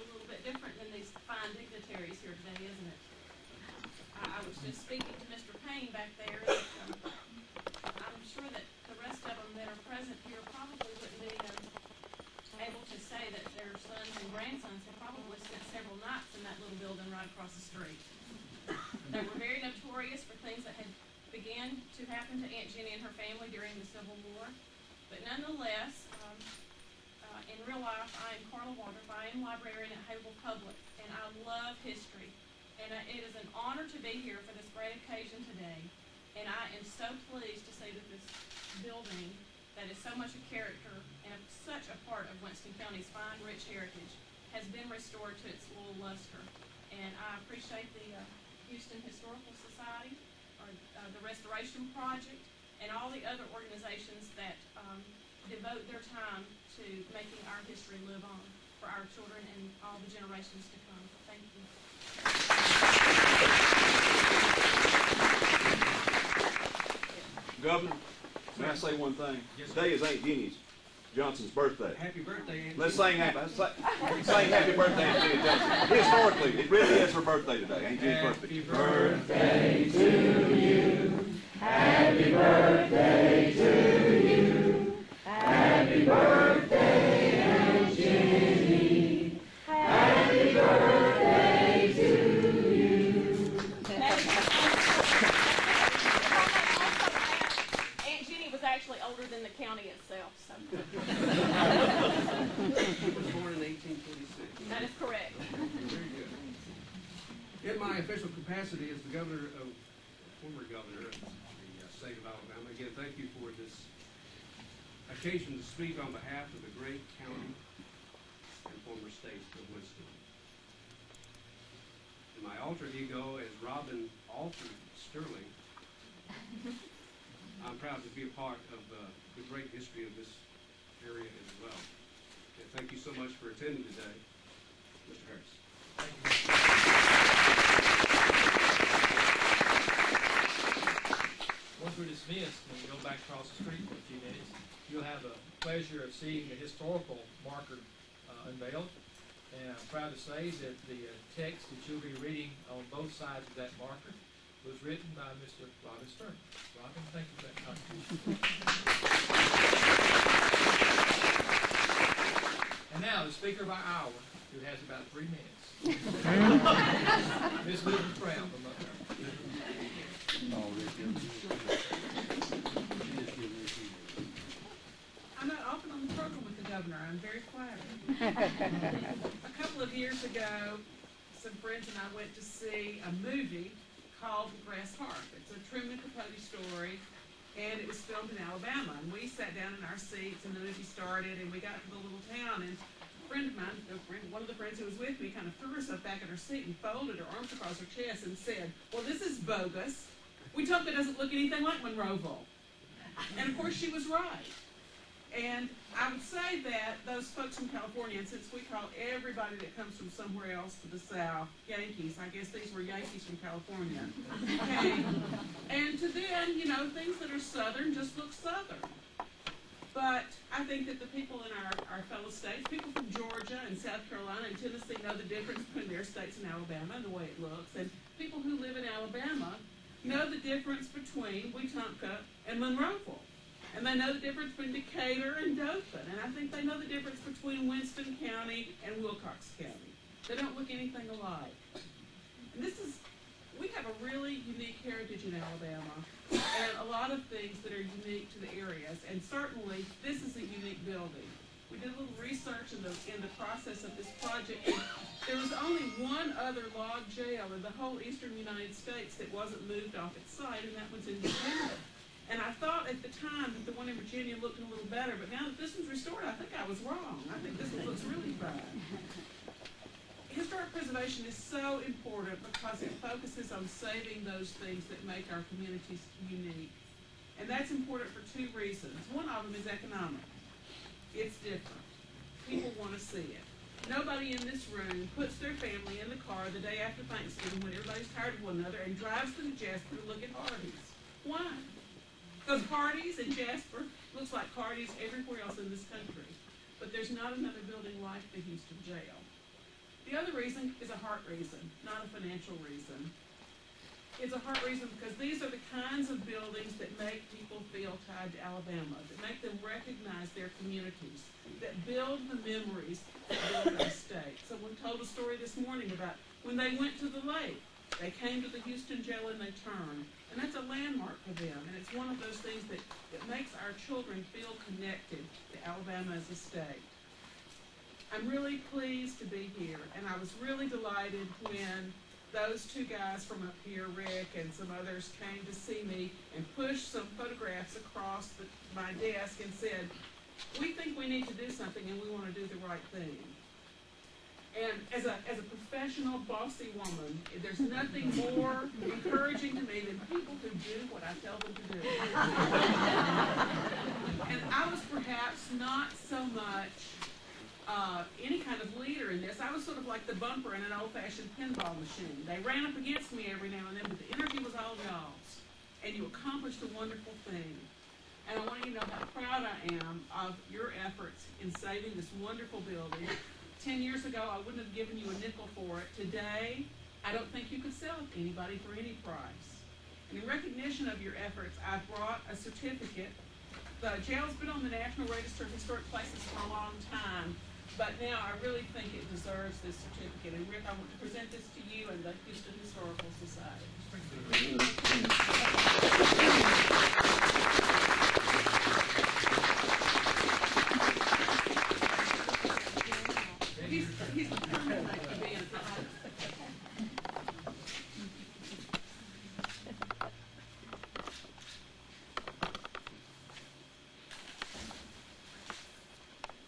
a little bit different than these fine dignitaries here today, isn't it? I was just speaking to Mr. Payne back there, and I'm sure that the rest of them that are present here probably wouldn't be able to say that their sons and grandsons have probably spent several nights in that little building right across the street. They were very notorious for things that had began to happen to Aunt Jenny and her family during the Civil War. But nonetheless, in real life, I am Carla Waters. I am librarian at Hayville Public, and I love history. And it is an honor to be here for this great occasion today. And I am so pleased to say that this building that is so much a character and such a part of Winston County's fine, rich heritage has been restored to its full luster. And I appreciate the Houston Historical Society, or the Restoration Project, and all the other organizations that devote their time to making our history live on for our children and all the generations to come. Thank you. Governor, may I say one thing? Yes, today is Aunt Jenny Johnson's birthday. Happy birthday, Aunt Let's sing happy birthday, Aunt Jenny Johnson. Historically, it really is her birthday today, Aunt Jenny's birthday. Happy birthday to you. Happy birthday to you. Happy birthday, Aunt Jenny. Happy birthday to you. Aunt Jenny was actually older than the county itself. So. She was born in 1846. That is correct. Very good. In my official capacity as the former governor of the state of Alabama, again, thank you for this occasion to speak on behalf of the great county and former state of Winston. In my alter ego as Robin Alfred Sterling, I'm proud to be a part of the great history of this area as well. And thank you so much for attending today, Mr. Harris. Thank you. Once we're dismissed and we go back across the street for a few minutes, you'll have the pleasure of seeing the historical marker unveiled. And I'm proud to say that the text that you'll be reading on both sides of that marker was written by Mr. Robin Stern. Robin, thank you for that contribution. And now, the speaker of our hour, who has about 3 minutes. Ms. Liz Brown from up there. I'm not often on the program with the governor. I'm very quiet. A couple of years ago, some friends and I went to see a movie called Grass Park. It's a Truman Capote story, and it was filmed in Alabama. And we sat down in our seats, and the movie started, and we got to the little town, and a friend of mine, one of the friends who was with me, kind of threw herself back in her seat and folded her arms across her chest and said, "Well, this is bogus. We told it doesn't look anything like Monroeville." And of course, she was right. And I would say that those folks from California, and since we call everybody that comes from somewhere else to the south Yankees, I guess these were Yankees from California. Okay? And to them, you know, things that are southern just look southern. But I think that the people in our fellow states, people from Georgia and South Carolina and Tennessee know the difference between their states and Alabama and the way it looks. And people who live in Alabama know the difference between Wetumpka and Monroeville. And they know the difference between Decatur and Dothan. And I think they know the difference between Winston County and Wilcox County. They don't look anything alike. And we have a really unique heritage in Alabama, and a lot of things that are unique to the areas. And certainly, this is a unique building. We did a little research in the process of this project. And there was only one other log jail in the whole eastern United States that wasn't moved off its site, and that one's in Virginia. And I thought at the time that the one in Virginia looked a little better, but now that this one's restored, I think I was wrong. I think this one looks really fine. Historic preservation is so important because it focuses on saving those things that make our communities unique. And that's important for 2 reasons. One of them is economic. It's different. People want to see it. Nobody in this room puts their family in the car the day after Thanksgiving when everybody's tired of one another and drives to the Jasper to look at Hardee's. Why? Because Hardee's and Jasper looks like Hardee's everywhere else in this country. But there's not another building like the Houston jail. The other reason is a heart reason, not a financial reason. It's a heart reason because these are the kinds of buildings that make people feel tied to Alabama, that make them recognize their communities, that build the memories that build our state. Someone told a story this morning about when they went to the lake. They came to the Houston jail and they turned. And that's a landmark for them. And it's one of those things that makes our children feel connected to Alabama as a state. I'm really pleased to be here. And I was really delighted when those two guys from up here, Rick and some others, came to see me and pushed some photographs across my desk and said, we think we need to do something and we want to do the right thing. And as a professional, bossy woman, there's nothing more encouraging to me than people who do what I tell them to do. And I was perhaps not so much any kind of leader in this. I was sort of like the bumper in an old-fashioned pinball machine. They ran up against me every now and then, but the energy was all y'all's. And you accomplished a wonderful thing. And I want you to know how proud I am of your efforts in saving this wonderful building. 10 years ago, I wouldn't have given you a nickel for it. Today, I don't think you could sell it to anybody for any price. And in recognition of your efforts, I've brought a certificate. The jail's been on the National Register of Historic Places for a long time, but now I really think it deserves this certificate. And Rick, I want to present this to you and the Houston Historical Society. He's determined not to be in front.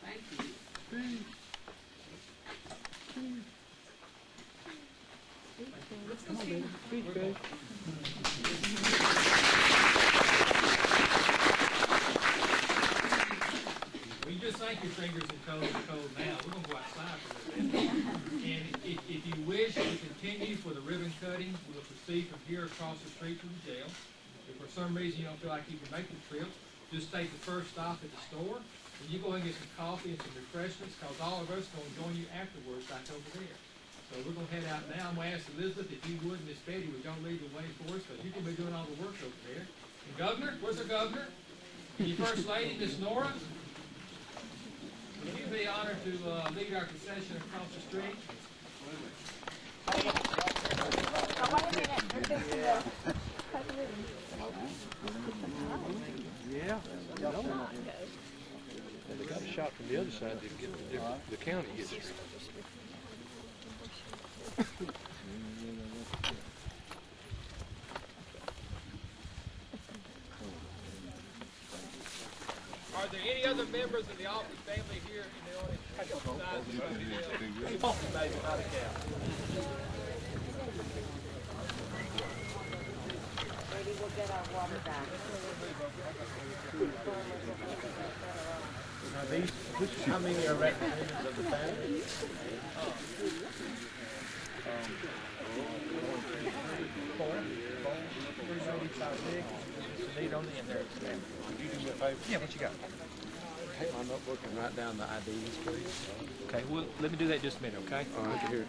Thank you. Let's go see. We just sank your fingers in cold now. We're going to go outside for a little bit. And if you wish to continue for the ribbon cutting, we'll proceed from here across the street to the jail. If for some reason you don't feel like you can make the trip, just take the first stop at the store, and you go and get some coffee and some refreshments, because all of us are going to join you afterwards back over there. So we're going to head out now. I'm going to ask Elizabeth if you would, Miss Betty, would y'all lead the way for us, because you're going to be doing all the work over there. And Governor, where's the Governor? And your First Lady, Miss Nora? Would you be honored to lead our procession across the street? Yeah. They got a shot from the other side to get the county history. Are there any other members of the Alford family here in the audience? Maybe we'll get our water back. How many are representatives of the family? Four. Need on the in there. You do me a favor? Yeah, what you got? Take my notebook and write down the IDs, please. Okay, well, let me do that in just a minute, okay? All right, here's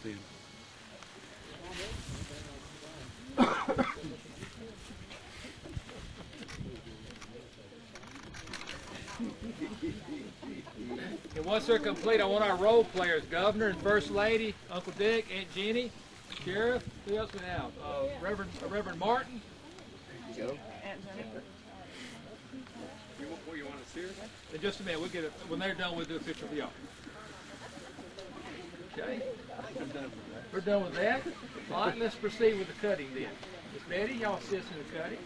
Pen. And once they're complete, I want our role players, Governor and First Lady, Uncle Dick, Aunt Jenny, Sheriff, who else we have? Reverend Martin. There you go. You want us here? In just a minute, we'll get it. When they're done, we'll do a picture of y'all. Okay. We're done with that. All right, let's proceed with the cutting then. Miss Betty, y'all assist in the cutting.